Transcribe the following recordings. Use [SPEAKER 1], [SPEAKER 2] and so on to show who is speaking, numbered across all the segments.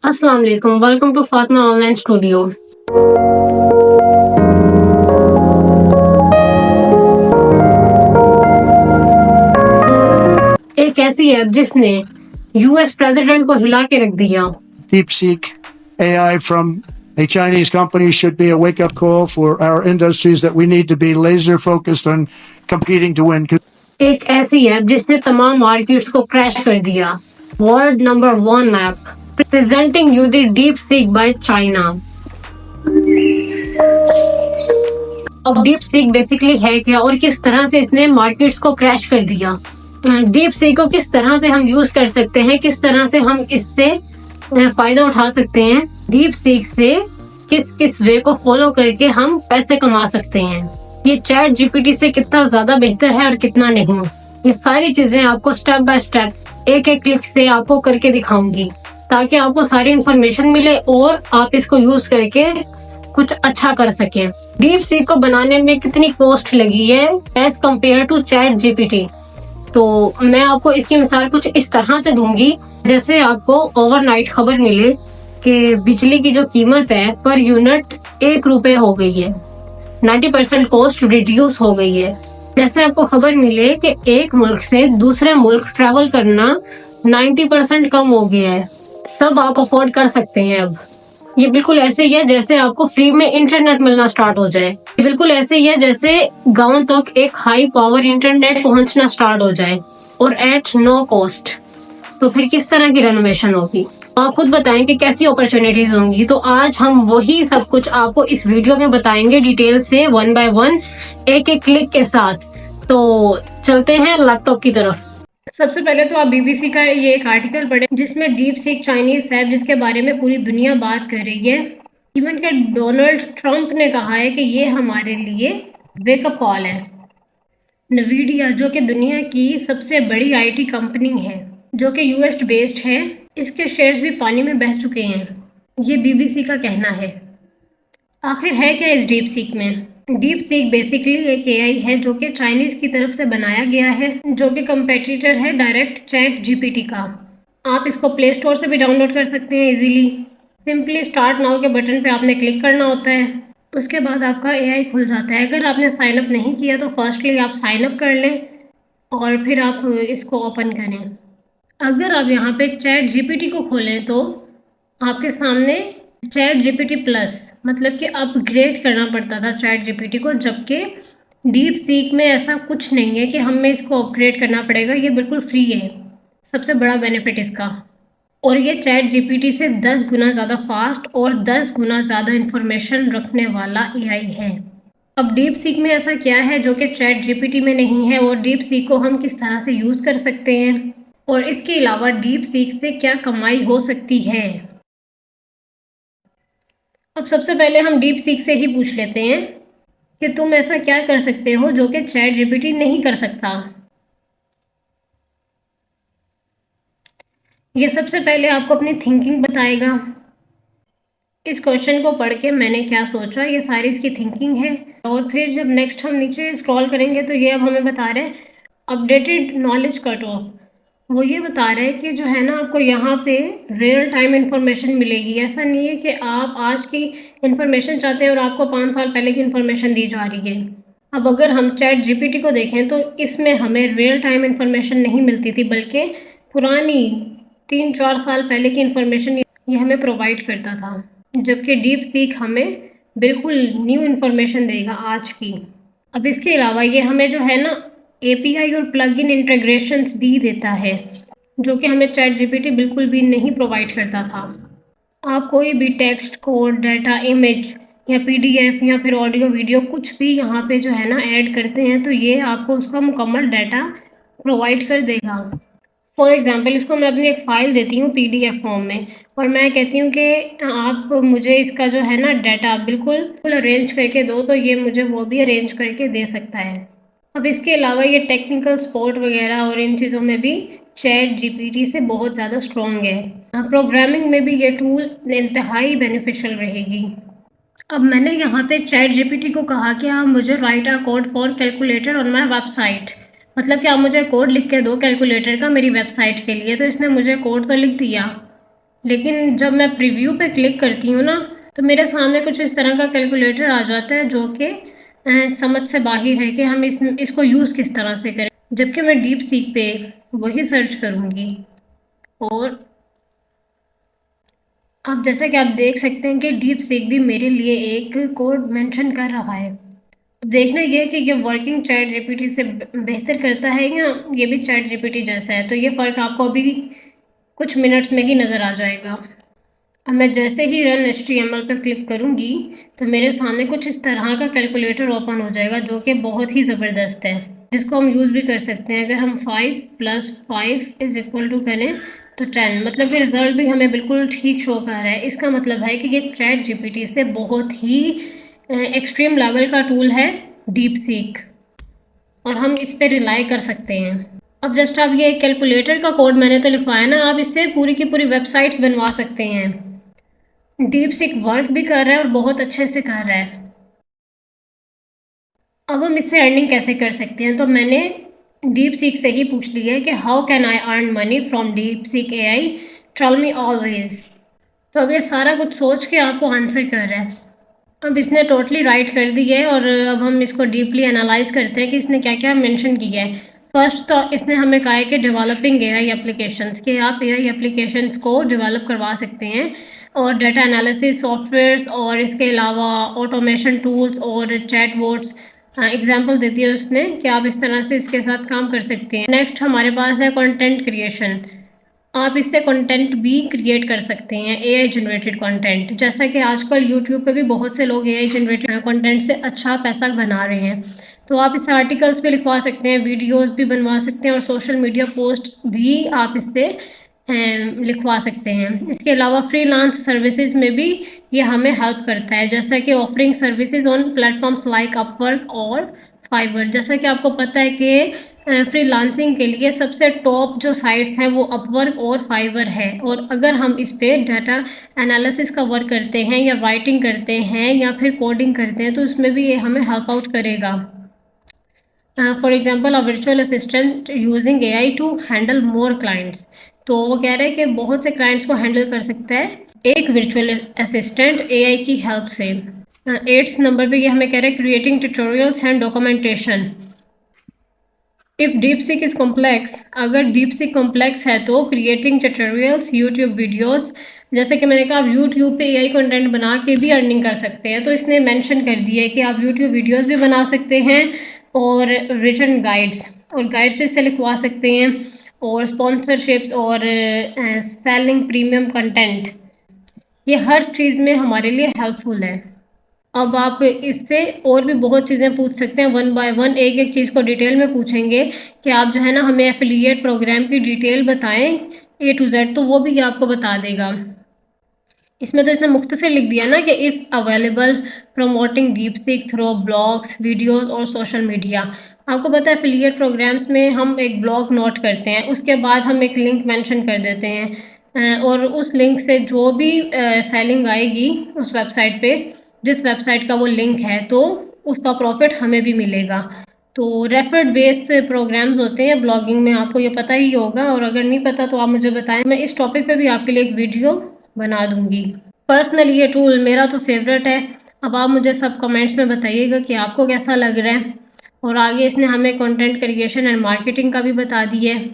[SPEAKER 1] अस्सलाम वालेकुम, welcome to Fatima online studio. एक ऐसी ऐप जिसने यूएस प्रेसिडेंट को हिला के रख दिया।
[SPEAKER 2] DeepSeek AI from a Chinese company should be a wake-up call for our industries that we need to be laser focused on competing to win.
[SPEAKER 1] एक ऐसी ऐप जिसने तमाम मार्केट्स को क्रैश कर दिया। World number 1 app presenting you the deep seek by China. अब deep seek basically है क्या और किस तरह से इसने मार्केट्स को क्रैश कर दिया। डीप सीक को किस तरह से हम यूज कर सकते हैं, किस तरह से हम इससे फायदा उठा सकते हैं, डीप सीक से किस किस वे को फॉलो करके हम पैसे कमा सकते हैं, ये चैट जीपीटी से कितना ज्यादा बेहतर है और कितना नहीं। ये सारी चीजें आपको स्टेप बाय स्टेप एक एक क्लिक से आपको करके दिखाऊंगी ताकि आपको सारी इंफॉर्मेशन मिले और आप इसको यूज करके कुछ अच्छा कर सके। डीप सीक को बनाने में कितनी कॉस्ट लगी है as compared to ChatGPT, तो मैं आपको इसकी मिसाल कुछ इस तरह से दूंगी जैसे आपको ओवरनाइट खबर मिले कि बिजली की जो कीमत है पर यूनिट 1 रुपए हो गई है, 90% कॉस्ट रिड्यूस हो गई है। जैसे आपको खबर मिले कि एक मुल्क से दूसरे मुल्क ट्रैवल करना 90% कम हो गया है, सब आप अफोर्ड कर सकते हैं। अब ये बिल्कुल ऐसे ही है जैसे आपको फ्री में इंटरनेट मिलना स्टार्ट हो जाए, ये बिल्कुल ऐसे ही है जैसे गांव तक एक हाई पावर इंटरनेट पहुंचना स्टार्ट हो जाए और एट नो कॉस्ट। तो फिर किस तरह की रेनोवेशन होगी, आप खुद बताएं कि कैसी अपॉर्चुनिटीज होंगी। तो आज हम वही सब कुछ आपको इस वीडियो में बताएंगे डिटेल से, 1 बाय 1 एक एक क्लिक के साथ। तो चलते हैं लैपटॉप की तरफ। सबसे पहले तो आप बीबीसी का ये एक आर्टिकल पढ़ें जिसमें डीप सीक चाइनीज ऐप जिसके बारे में पूरी दुनिया बात कर रही है। इवन के डोनाल्ड ट्रंप ने कहा है कि ये हमारे लिए वेकअप कॉल है। नवीडिया जो कि दुनिया की सबसे बड़ी आईटी कंपनी है जो कि यूएस बेस्ड है, इसके शेयर्स भी पानी में बह चुके हैं, ये बीबीसी का कहना है। आखिर है क्या इस डीप सीक में? डीप सीक बेसिकली एक एआई है जो कि चाइनीज की तरफ से बनाया गया है, जो कि कंपेटिटर है डायरेक्ट चैट जीपीटी का। आप इसको प्ले स्टोर से भी डाउनलोड कर सकते हैं इजीली। सिंपली स्टार्ट नाउ के बटन पे आपने क्लिक करना होता है, उसके बाद आपका एआई खुल जाता है। अगर आपने साइन अप नहीं किया तो फर्स्टली आप साइन अप कर लें और फिर आप इसको ओपन करें। अगर आप यहाँ पे चैट जीपीटी को खोलें तो आपके सामने चैट जीपीटी प्लस मतलब कि अपग्रेड करना पड़ता था चैट जीपीटी को, जबकि डीप सीक में ऐसा कुछ नहीं है कि हमें इसको अपग्रेड करना पड़ेगा, ये बिल्कुल फ्री है। सबसे बड़ा बेनिफिट इसका। और ये चैट जीपीटी से 10 गुना ज़्यादा फास्ट और 10 गुना ज़्यादा इंफॉर्मेशन रखने वाला एआई है। अब डीप सीक में ऐसा क्या है जो कि चैट जीपीटी में नहीं है और डीप सीक को हम किस तरह से यूज़ कर सकते हैं और इसके अलावा डीप सीक से क्या कमाई हो सकती है। अब सबसे पहले हम डीप सीक से ही पूछ लेते हैं कि तुम ऐसा क्या कर सकते हो जो कि चैट जीपीटी नहीं कर सकता। ये सबसे पहले आपको अपनी थिंकिंग बताएगा। इस क्वेश्चन को पढ़ के मैंने क्या सोचा, ये सारी इसकी थिंकिंग है। और फिर जब नेक्स्ट हम नीचे स्क्रॉल करेंगे तो ये अब हमें बता रहे हैं अपडेटेड नॉलेज कट ऑफ। वो ये बता रहे हैं कि जो है ना आपको यहाँ पे रियल टाइम इन्फॉर्मेशन मिलेगी। ऐसा नहीं है कि आप आज की इन्फॉर्मेशन चाहते हैं और आपको 5 साल पहले की इन्फॉर्मेशन दी जा रही है। अब अगर हम चैट जीपीटी को देखें तो इसमें हमें रियल टाइम इन्फॉर्मेशन नहीं मिलती थी, बल्कि पुरानी 3-4 साल पहले की इन्फॉर्मेशन ये हमें प्रोवाइड करता था, जबकि डीप सीक हमें बिल्कुल न्यू इन्फॉर्मेशन देगा आज की। अब इसके अलावा ये हमें जो है ना एपीआई और प्लग इन इंटीग्रेशंस भी देता है, जो कि हमें चैट जीपीटी बिल्कुल भी नहीं प्रोवाइड करता था। आप कोई भी टेक्स्ट, कोड, डाटा, इमेज या पीडीएफ या फिर ऑडियो वीडियो कुछ भी यहाँ पे जो है ना ऐड करते हैं तो ये आपको उसका मुकम्मल डाटा प्रोवाइड कर देगा। फॉर एग्जांपल इसको मैं अपनी एक फ़ाइल देती हूँ पीडीएफ फॉर्म में और मैं कहती हूँ कि आप मुझे इसका जो है ना डाटा बिल्कुल अरेंज करके दो, तो ये मुझे वो भी अरेंज करके दे सकता है। अब इसके अलावा ये टेक्निकल सपोर्ट वगैरह और इन चीज़ों में भी चैट जीपीटी से बहुत ज़्यादा स्ट्रॉन्ग है। प्रोग्रामिंग में भी ये टूल इंतहाई बेनिफिशियल रहेगी। अब मैंने यहाँ पे चैट जीपीटी को कहा कि आप मुझे right a code for calculator on my website, मतलब कि आप मुझे कोड लिख के दो कैलकुलेटर का मेरी वेबसाइट के लिए। तो इसने मुझे कोड तो लिख दिया, लेकिन जब मैं प्रीव्यू पे क्लिक करती हूँ ना, तो मेरे सामने कुछ इस तरह का कैलकुलेटर आ जाता है जो कि समझ से बाहर है कि हम इसको यूज़ किस तरह से करें। जबकि मैं डीप सीक पे वही सर्च करूँगी और अब जैसा कि आप देख सकते हैं कि डीप सीक भी मेरे लिए एक कोड मेंशन कर रहा है। देखना ये है कि ये वर्किंग चैट जीपीटी से बेहतर करता है या ये भी चैट जीपीटी जैसा है। तो ये फ़र्क आपको अभी कुछ मिनट्स में ही नज़र आ जाएगा। अब मैं जैसे ही रन HTML पर क्लिक करूँगी तो मेरे सामने कुछ इस तरह का कैलकुलेटर ओपन हो जाएगा जो कि बहुत ही ज़बरदस्त है, जिसको हम यूज़ भी कर सकते हैं। अगर हम 5 + 5 = करें तो 10, मतलब कि रिजल्ट भी हमें बिल्कुल ठीक शो कर रहा है। इसका मतलब है कि ये चैट जीपीटी से बहुत ही एक्सट्रीम लेवल का टूल है डीप सीक, और हम इस पे रिलाई कर सकते हैं। अब जस्ट आप ये कैलकुलेटर का कोड मैंने तो लिखवाया ना, आप इससे पूरी की पूरी वेबसाइट्स बनवा सकते हैं। डीप सीक वर्क भी कर रहा है और बहुत अच्छे से कर रहा है। अब हम इससे अर्निंग कैसे कर सकते हैं, तो मैंने डीप सीक से ही पूछ लिया है कि how can I earn money from DeepSeek AI, tell me always. तो अब ये सारा कुछ सोच के आपको आंसर कर रहा है। अब इसने टोटली राइट कर दी है और अब हम इसको डीपली एनालाइज करते हैं कि इसने क्या क्या मेंशन किया है। फर्स्ट तो इसने हमें कहा है कि डेवलपिंग AI एप्लीकेशंस, के आप AI एप्लीकेशंस को डेवलप करवा सकते हैं, और डाटा एनालिसिस सॉफ्टवेयर्स, और इसके अलावा ऑटोमेशन टूल्स और चैटबॉट्स एग्जाम्पल देती है उसने कि आप इस तरह से इसके साथ काम कर सकते हैं। नेक्स्ट हमारे पास है कंटेंट क्रिएशन। आप इससे कंटेंट भी क्रिएट कर सकते हैं, AI जनरेटेड कंटेंट। जैसा कि आजकल यूट्यूब पे भी बहुत से लोग AI जनरेटेड कंटेंट से अच्छा पैसा बना रहे हैं। तो आप इससे आर्टिकल्स भी लिखवा सकते हैं, वीडियोस भी बनवा सकते हैं, और सोशल मीडिया पोस्ट्स भी आप इससे लिखवा सकते हैं। इसके अलावा फ्रीलांस सर्विसेज में भी ये हमें हेल्प करता है, जैसा कि offering services on platforms like Upwork और फाइवर। जैसा कि आपको पता है कि फ्रीलांसिंग के लिए सबसे टॉप जो साइट्स हैं वो अपवर्क और फाइवर है, और अगर हम इस पे डाटा एनालिसिस का वर्क करते हैं या राइटिंग करते हैं या फिर कोडिंग करते हैं तो उसमें भी ये हमें हेल्प आउट करेगा। For example a virtual assistant using AI to handle more clients. तो वो कह रहे हैं कि बहुत से क्लाइंट्स को हैंडल कर सकता है एक वर्चुअल असिस्टेंट AI की हेल्प से। 8th नंबर पे ये हमें कह रहे हैं creating tutorials and documentation. If deep seek is complex, अगर डीप सीक कॉम्प्लेक्स है तो क्रिएटिंग ट्यूटोरियल्स, यूट्यूब वीडियोस, जैसे कि मैंने कहा आप यूट्यूब पे AI कंटेंट बना के भी अर्निंग कर सकते हैं। तो इसने मेंशन कर दिया है कि आप यूट्यूब वीडियोस भी बना सकते हैं, और रिटन गाइड्स, और गाइड्स भी इससे लिखवा सकते हैं, और स्पॉन्सरशिप्स, और सेलिंग प्रीमियम कंटेंट। ये हर चीज़ में हमारे लिए हेल्पफुल है। अब आप इससे और भी बहुत चीज़ें पूछ सकते हैं, वन बाय वन एक एक चीज़ को डिटेल में पूछेंगे कि आप जो है ना हमें एफिलिएट प्रोग्राम की डिटेल बताएं A to Z, तो वो भी ये आपको बता देगा। इसमें तो इसने मुख्तसर लिख दिया ना कि if available promoting deep seek through blogs, videos और सोशल मीडिया। आपको पता है एफिलिएट प्रोग्राम्स में हम एक ब्लॉग नोट करते हैं, उसके बाद हम एक लिंक मेंशन कर देते हैं, और उस लिंक से जो भी सेलिंग आएगी उस वेबसाइट पे, जिस वेबसाइट का वो लिंक है, तो उसका प्रॉफिट हमें भी मिलेगा। तो रेफर्ड बेस्ड प्रोग्राम्स होते हैं ब्लॉगिंग में, आपको ये पता ही होगा, और अगर नहीं पता तो आप मुझे बताएं, मैं इस टॉपिक पे भी आपके लिए एक वीडियो बना दूंगी। पर्सनली ये टूल मेरा तो फेवरेट है। अब आप मुझे सब कमेंट्स में बताइएगा कि आपको कैसा लग रहा है। और आगे इसने हमें कंटेंट क्रिएशन एंड मार्केटिंग का भी बता दिया है,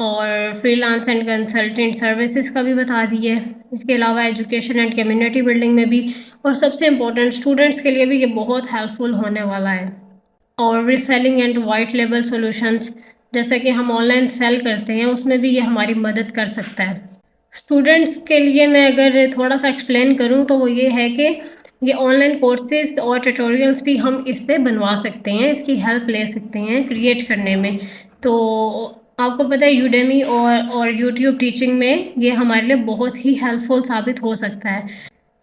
[SPEAKER 1] और फ्रीलांस एंड कंसल्टेंट सर्विसेज का भी बता दिया है। इसके अलावा एजुकेशन एंड कम्युनिटी बिल्डिंग में भी, और सबसे इम्पोर्टेंट स्टूडेंट्स के लिए भी ये बहुत हेल्पफुल होने वाला है। और reselling and white label solutions, जैसे कि हम ऑनलाइन सेल करते हैं, उसमें भी ये हमारी मदद कर सकता है। स्टूडेंट्स के लिए मैं अगर थोड़ा सा एक्सप्लेन करूं तो वो ये है कि ये ऑनलाइन कोर्सेज और ट्यूटोरियल्स भी हम इससे बनवा सकते हैं, इसकी हेल्प ले सकते हैं क्रिएट करने में। तो आपको पता है यूडेमी और यूट्यूब टीचिंग में ये हमारे लिए बहुत ही हेल्पफुल साबित हो सकता है।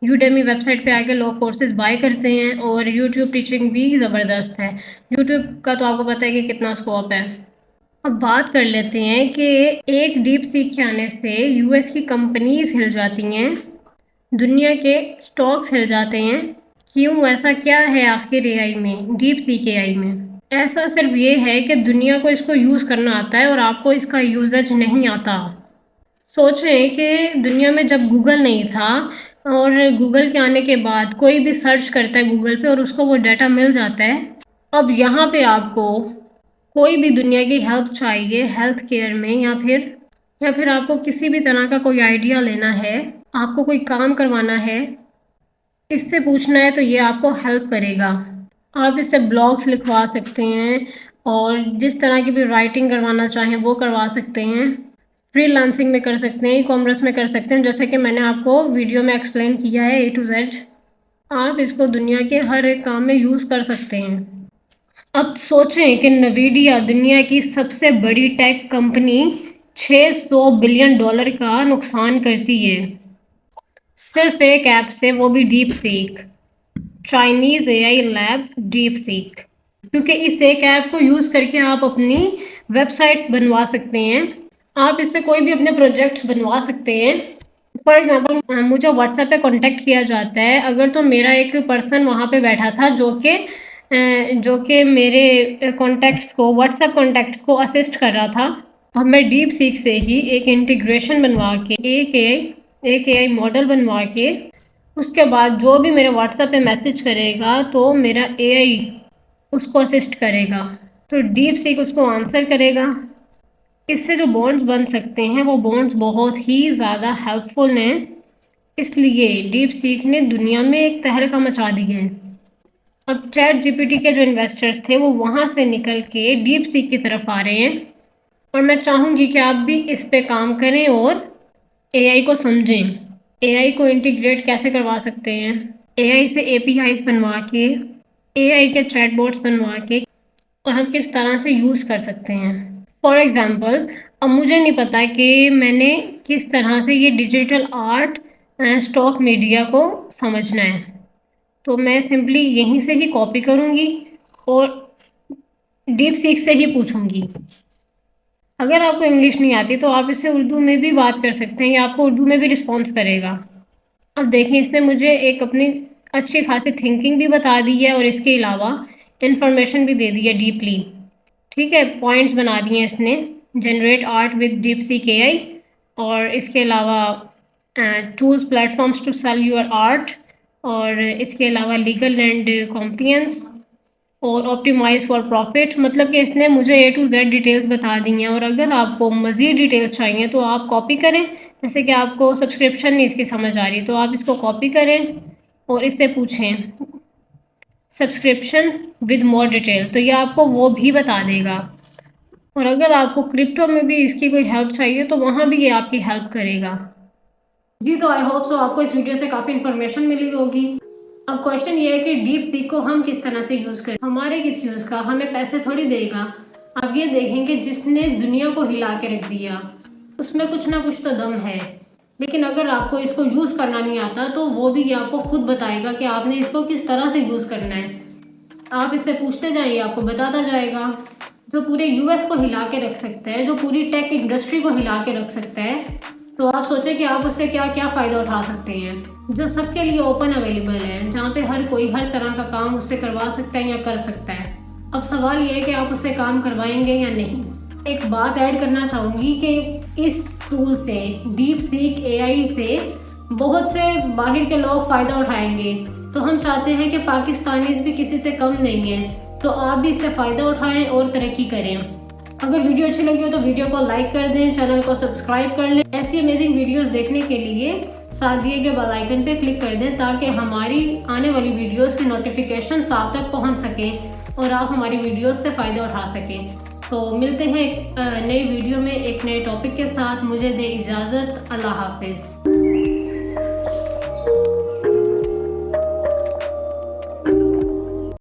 [SPEAKER 1] यूडेमी वेबसाइट पे आके लोग कोर्सेज बाय करते हैं, और यूट्यूब टीचिंग भी ज़बरदस्त है। यूट्यूब का तो आपको पता है कि कितना स्कोप है। अब बात कर लेते हैं कि एक डीप सीक के आने से US की कंपनीज हिल जाती हैं, दुनिया के स्टॉक्स हिल जाते हैं। क्यों, ऐसा क्या है आखिर AI में, डीप सीक AI में? ऐसा सिर्फ ये है कि दुनिया को इसको यूज़ करना आता है और आपको इसका यूजेज नहीं आता। सोच रहे हैं कि दुनिया में जब गूगल नहीं था और गूगल के आने के बाद कोई भी सर्च करता है गूगल पे और उसको वो डाटा मिल जाता है। अब यहाँ पे आपको कोई भी दुनिया की हेल्प चाहिए हेल्थ केयर में, या फिर आपको किसी भी तरह का कोई आइडिया लेना है, आपको कोई काम करवाना है, इससे पूछना है, तो ये आपको हेल्प करेगा। आप इससे ब्लॉग्स लिखवा सकते हैं और जिस तरह की भी राइटिंग करवाना चाहें वो करवा सकते हैं। फ्रीलांसिंग में कर सकते हैं, ई कॉमर्स में कर सकते हैं, जैसे कि मैंने आपको वीडियो में एक्सप्लेन किया है A to Z। आप इसको दुनिया के हर एक काम में यूज़ कर सकते हैं। अब सोचें कि नवीडिया दुनिया की सबसे बड़ी टेक कंपनी $600 बिलियन का नुकसान करती है सिर्फ एक ऐप से, वो भी deep seek, Chinese AI lab deep seek. क्योंकि इस एक ऐप को यूज़ करके आप अपनी वेबसाइट्स बनवा सकते हैं, आप इससे कोई भी अपने प्रोजेक्ट्स बनवा सकते हैं। फॉर एग्जांपल मुझे व्हाट्सएप पे कांटेक्ट किया जाता है अगर, तो मेरा एक पर्सन वहाँ पे बैठा था जो कि मेरे कॉन्टैक्ट्स को, व्हाट्सएप कॉन्टैक्ट्स को असिस्ट कर रहा था। अब मैं डीप सीक से ही एक इंटीग्रेशन बनवा के एक AI मॉडल बनवा के उसके बाद जो भी मेरे व्हाट्सएप पे मैसेज करेगा तो मेरा AI उसको असिस्ट करेगा, तो डीप सीक उसको आंसर करेगा। इससे जो बॉन्ड्स बन सकते हैं वो बॉन्ड्स बहुत ही ज़्यादा हेल्पफुल हैं, इसलिए डीप सीक ने दुनिया में एक तहलका मचा दी है। अब चैट GPT के जो इन्वेस्टर्स थे वो वहाँ से निकल के डीप सीक की तरफ आ रहे हैं, और मैं चाहूँगी कि आप भी इस पे काम करें और AI को समझें। AI को इंटीग्रेट कैसे करवा सकते हैं, AI से APIs बनवा के, AI के चैटबॉट्स बनवा के, और हम किस तरह से यूज़ कर सकते हैं। फॉर एग्ज़ाम्पल, अब मुझे नहीं पता कि मैंने किस तरह से ये डिजिटल आर्ट स्टॉक मीडिया को समझना है, तो मैं सिंपली यहीं से ही कॉपी करूँगी और डीप सीक से ही पूछूँगी। अगर आपको इंग्लिश नहीं आती तो आप इससे उर्दू में भी बात कर सकते हैं, या आपको उर्दू में भी रिस्पॉन्स करेगा। अब देखिए, इसने मुझे एक अपनी अच्छी खासी थिंकिंग भी बता दी है और इसके अलावा इन्फॉर्मेशन भी दे दी है डीपली। ठीक है, पॉइंट्स बना दिए हैं इसने, generate art with DeepSeek AI, और इसके अलावा choose platforms to sell your art, और इसके अलावा लीगल एंड कॉम्प्लियंस, और ऑप्टिमाइज फॉर प्रॉफिट। मतलब कि इसने मुझे A to Z डिटेल्स बता दी हैं, और अगर आपको मज़ीद डिटेल्स चाहिए तो आप कॉपी करें। जैसे कि आपको सब्सक्रिप्शन नहीं इसकी समझ आ रही तो आप इसको कॉपी करें और इससे पूछें सब्सक्रिप्शन विद मोर डिटेल, तो ये आपको वो भी बता देगा। और अगर आपको क्रिप्टो में भी इसकी कोई हेल्प चाहिए तो वहाँ भी ये आपकी हेल्प करेगा। जी, तो आई होप सो आपको इस वीडियो से काफ़ी इन्फॉर्मेशन मिली होगी। अब क्वेश्चन ये है कि डीप सीक को हम किस तरह से यूज़ करें, हमारे किस यूज़ का, हमें पैसे थोड़ी देगा। अब ये देखेंगे जिसने दुनिया को हिला के रख दिया उसमें कुछ ना कुछ तो दम है, लेकिन अगर आपको इसको यूज़ करना नहीं आता तो वो भी आपको खुद बताएगा कि आपने इसको किस तरह से यूज़ करना है। आप इससे पूछते जाइए, आपको बताता जाएगा। जो पूरे US को हिला के रख सकता है, जो पूरी टेक इंडस्ट्री को हिला के रख सकता है, तो आप सोचें कि आप उससे क्या क्या फ़ायदा उठा सकते हैं, जो सबके लिए ओपन अवेलेबल है, जहाँ पे हर कोई हर तरह का काम उससे करवा सकता है या कर सकता है। अब सवाल ये है कि आप उससे काम करवाएंगे या नहीं। एक बात ऐड करना चाहूँगी कि इस टूल से, डीप सीक AI से बहुत से बाहर के लोग फ़ायदा उठाएंगे, तो हम चाहते हैं कि पाकिस्तानीज़ भी किसी से कम नहीं है, तो आप भी इससे फ़ायदा उठाएं और तरक्की करें। अगर वीडियो अच्छी लगी हो तो वीडियो को लाइक कर दें, चैनल को सब्सक्राइब कर लें। ऐसी अमेजिंग वीडियोस देखने के लिए साथ दिए गए बेल आइकन पे क्लिक कर दें, ताकि हमारी आने वाली वीडियोस की नोटिफिकेशन आप तक पहुंच सकें और आप हमारी वीडियोस से फ़ायदा उठा सकें। तो मिलते हैं एक नई वीडियो में एक नए टॉपिक के साथ। मुझे दें इजाज़त। अल्लाह हाफिज़।